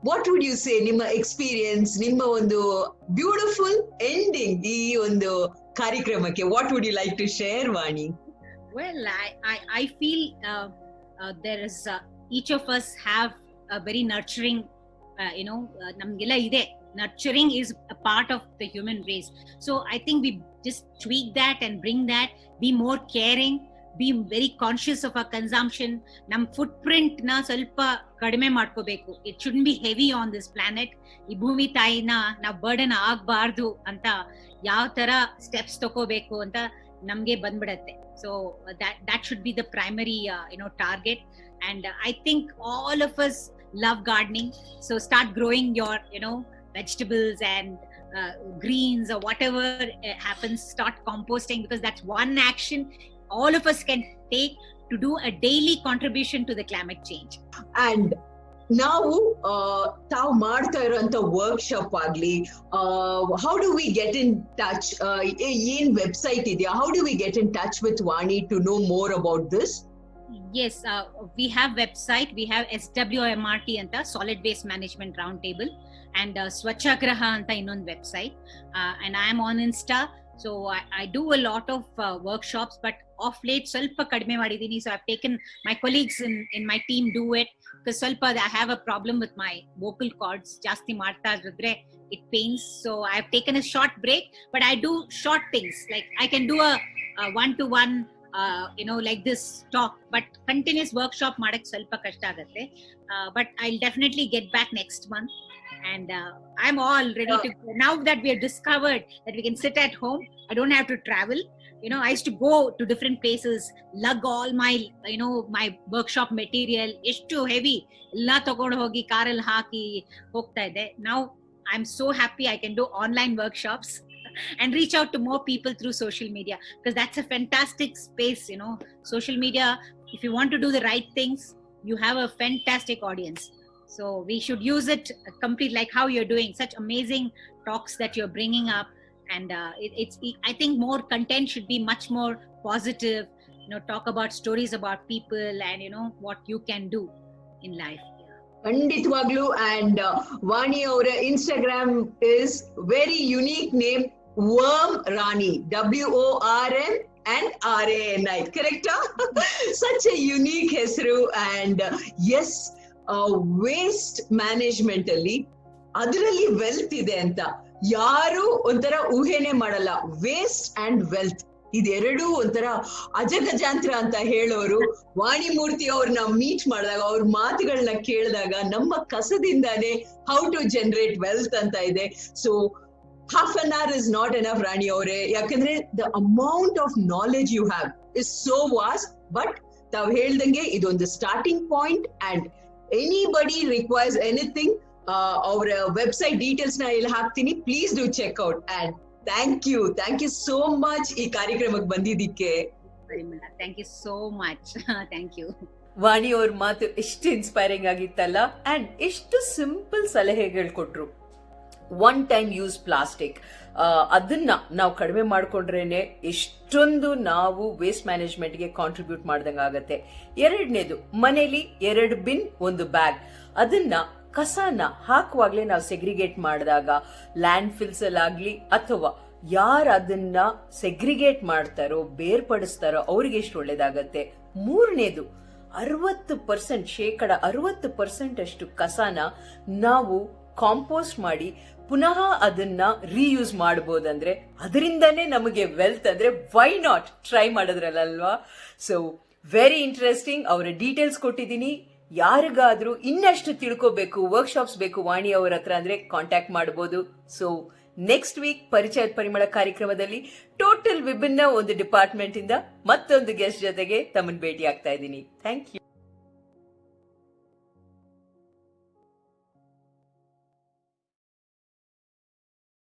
ವಾಟ್ ವುಡ್ ಯು ಸೇ, ನಿಮ್ಮ ಎಕ್ಸ್ಪೀರಿಯನ್ಸ್, ನಿಮ್ಮ ಒಂದು ಬ್ಯೂಟಿಫುಲ್ ಎಂಡಿಂಗ್ ಈ ಒಂದು ಕಾರ್ಯಕ್ರಮಕ್ಕೆ, what would you like to share, Vani? Well, I feel there is each of us have a very nurturing, namgella ide. Nurturing is a part of the human race. So I think we just tweak that and bring that, be more caring, be very conscious of our consumption. Nam footprint na ಸ್ವಲ್ಪ ಕಡಿಮೆ ಮಾಡ್ಕೋಬೇಕು. It shouldn't be heavy on this planet. ಈ ಭೂಮಿ ತಾಯಿನ ನಾವು burden ಆಗ್ಬಾರ್ದು ಅಂತ ಯಾವ ತರ ಸ್ಟೆಪ್ಸ್ ತಗೋಬೇಕು ಅಂತ ನಮ್ಗೆ ಬಂದ್ಬಿಡತ್ತೆ. So that should be the primary target. And I think all of us love gardening. So start growing your vegetables and greens or whatever happens. Start composting, because that's one action all of us can take to do a daily contribution to the climate change. And ನಾವು ತಾವು ಮಾಡ್ತಾ ಇರೋಂತ workshop ಆಗ್ಲಿ, how do we get in touch, ಏನ್ website ಇದೆಯಾ, how do we get in touch with Vani to know more about this? Yes, we have website. We have SWMRT anta, Solid Waste Management Roundtable, and Swachhagraha anta innond website. And I am on Insta. So I do a lot of workshops, but off late ಸ್ವಲ್ಪ ಕಡಿಮೆ ಮಾಡಿದೀನಿ. So I've taken my colleagues in my team do it, because ಸ್ವಲ್ಪ I have a problem with my vocal cords. ಜಾಸ್ತಿ ಮಾಡ್ತಾ ಇದ್ರೆ it pains. So I've taken a short break, but I do short things. Like I can do a one-to-one like this talk, but continuous workshop ಮಾಡಕ್ ಸ್ವಲ್ಪ ಕಷ್ಟ ಆಗತ್ತೆ. But I'll definitely get back next month. And I'm all ready to go. Now that we have discovered that we can sit at home, I don't have to travel. I used to go to different places, lug all my my workshop material, ಎಷ್ಟು heavy ಎಲ್ಲ ತಗೊಂಡು ಹೋಗಿ ಕಾರಲ್ಲಿ ಹಾಕಿ ಹೋಗ್ತಾ ಇದ್ದೆ. Now I'm so happy I can do online workshops and reach out to more people through social media, because that's a fantastic space. Social media, if you want to do the right things, you have a fantastic audience. So we should use it complete, like how you're doing such amazing talks that you're bringing up. and I think more content should be much more positive, talk about stories about people and what you can do in life. ಖಂಡಿತವಾಗ್ಲು. And ವಾಣಿ ಅವರ Instagram is very unique name, worm Rani, WORM and RANI, ಕರೆಕ್ಟಾ? Such A unique ಹೆಸರು. And S, waste management ಅಲ್ಲಿ ಅದರಲ್ಲಿ wealth ಇದೆ ಅಂತ ಯಾರು ಒಂಥರ ಊಹೆನೆ ಮಾಡಲ್ಲ. ವೇಸ್ಟ್ ಅಂಡ್ ವೆಲ್ತ್ ಇದೆರಡೂ ಒಂಥರ ಅಜಗಜಾಂತರ ಅಂತ ಹೇಳೋರು ವಾಣಿ ಮೂರ್ತಿ ಅವ್ರನ್ನ ಮೀಟ್ ಮಾಡಿದಾಗ, ಅವ್ರ ಮಾತುಗಳನ್ನ ಕೇಳಿದಾಗ ನಮ್ಮ ಕಸದಿಂದಾನೇ ಹೌ ಟು ಜನರೇಟ್ ವೆಲ್ತ್ ಅಂತ ಇದೆ. So half an hour is not enough, ರಾಣಿ ಅವರೇ, ಯಾಕಂದ್ರೆ the amount of knowledge you have is so vast. But ತಾವ್ ಹೇಳ್ದಂಗೆ ಇದೊಂದು starting point, and anybody requires anything, ಅವರ ವೆಬ್ಸೈಟ್ ಡೀಟೇಲ್ಸ್ ನ ಇಲ್ಲಿ ಹಾಕ್ತೀನಿ, please do check out. And thank you so much ಈ ಕಾರ್ಯಕ್ರಮಕ್ಕೆ ಬಂದಿದ್ದಕ್ಕೆ. Thank you so much. Thank you. Vani ಅವ್ರ ಮಾತು ಎಷ್ಟು ಇನ್ಸ್ಪೈರಿಂಗ್ ಆಗಿತ್ತಲ್ಲ, ಅಂಡ್ ಎಷ್ಟು ಸಿಂಪಲ್ ಸಲಹೆಗಳು ಕೊಟ್ರು. ಒನ್ ಟೈಮ್ ಯೂಸ್ ಪ್ಲಾಸ್ಟಿಕ್, ಅದನ್ನ ನಾವು ಕಡಿಮೆ ಮಾಡ್ಕೊಂಡ್ರೇನೆ ಎಷ್ಟೊಂದು ನಾವು ವೇಸ್ಟ್ ಮ್ಯಾನೇಜ್ಮೆಂಟ್ಗೆ ಕಾಂಟ್ರಿಬ್ಯೂಟ್ ಮಾಡ್ದಂಗೆ ಆಗತ್ತೆ. ಎರಡನೇದು, ಮನೇಲಿ 2 ಬಿನ್ 1 ಬ್ಯಾಗ್, ಅದನ್ನ ಕಸನ ಹಾಕುವಾಗ್ಲೇ ನಾವು ಸೆಗ್ರಿಗೇಟ್ ಮಾಡಿದಾಗ ಲ್ಯಾಂಡ್ ಫಿಲ್ಸ್ ಅಲ್ಲಾಗ್ಲಿ ಅಥವಾ ಯಾರು ಅದನ್ನ ಸೆಗ್ರಿಗೇಟ್ ಮಾಡ್ತಾರೋ ಬೇರ್ಪಡಿಸ್ತಾರೋ ಅವ್ರಿಗೆ ಎಷ್ಟು ಒಳ್ಳೇದಾಗತ್ತೆ. ಮೂರನೇದು, 60% ಅಷ್ಟು ಕಸನ ನಾವು ಕಾಂಪೋಸ್ಟ್ ಮಾಡಿ ಪುನಃ ಅದನ್ನ ರೀಯೂಸ್ ಮಾಡಬಹುದಂದ್ರೆ ಅದರಿಂದಾನೇ ನಮಗೆ ವೆಲ್ತ್. ಅಂದ್ರೆ ವೈ ನಾಟ್ ಟ್ರೈ ಮಾಡೋದ್ರಲ್ವಾ? So very interesting. ಅವರ ಡೀಟೇಲ್ಸ್ ಕೊಟ್ಟಿದ್ದೀನಿ. ಯಾರಿಗಾದ್ರೂ ಇನ್ನಷ್ಟು ತಿಳ್ಕೋಬೇಕು, ವರ್ಕ್ಶಾಪ್ಸ್ ಬೇಕು ವಾಣಿ ಅವರ ಹತ್ರ ಅಂದ್ರೆ ಕಾಂಟ್ಯಾಕ್ಟ್ ಮಾಡಬಹುದು. ಸೊ ನೆಕ್ಸ್ಟ್ ವೀಕ್ ಪರಿಚಯದ ಪರಿಮಳ ಕಾರ್ಯಕ್ರಮದಲ್ಲಿ ಟೋಟಲ್ ವಿಭಿನ್ನ ಒಂದು ಡಿಪಾರ್ಟ್ಮೆಂಟ್ ಇಂದ ಮತ್ತೊಂದು ಗೆಸ್ಟ್ ಜೊತೆಗೆ ತಮ್ಮನ್ನು ಭೇಟಿ ಆಗ್ತಾ ಇದ್ದೀನಿ. Thank you.